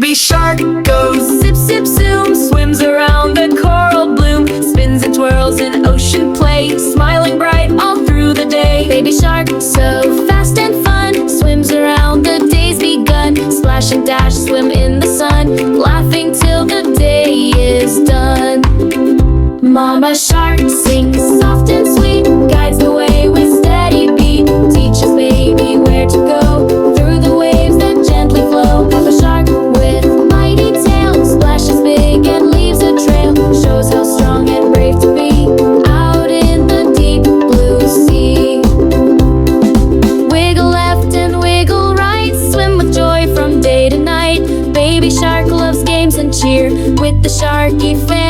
Baby shark goes zip, zip, zoom, swims around the coral bloom, spins and twirls in ocean play, smiling bright all through the day. Baby shark, so fast and fun, swims around, the day's begun. Splash and dash, swim in the sun, laughing till the day is done. Mama shark sings soft and sweet, guides the way with steady beat, teaches baby where to go through the waves that gently flow. Papa shark with mighty tail splashes big and leaves a trail, shows how strong and brave to be out in the deep blue sea. Wiggle left and wiggle right, swim with joy from day to night. Baby shark loves games and cheer with the Sharky family.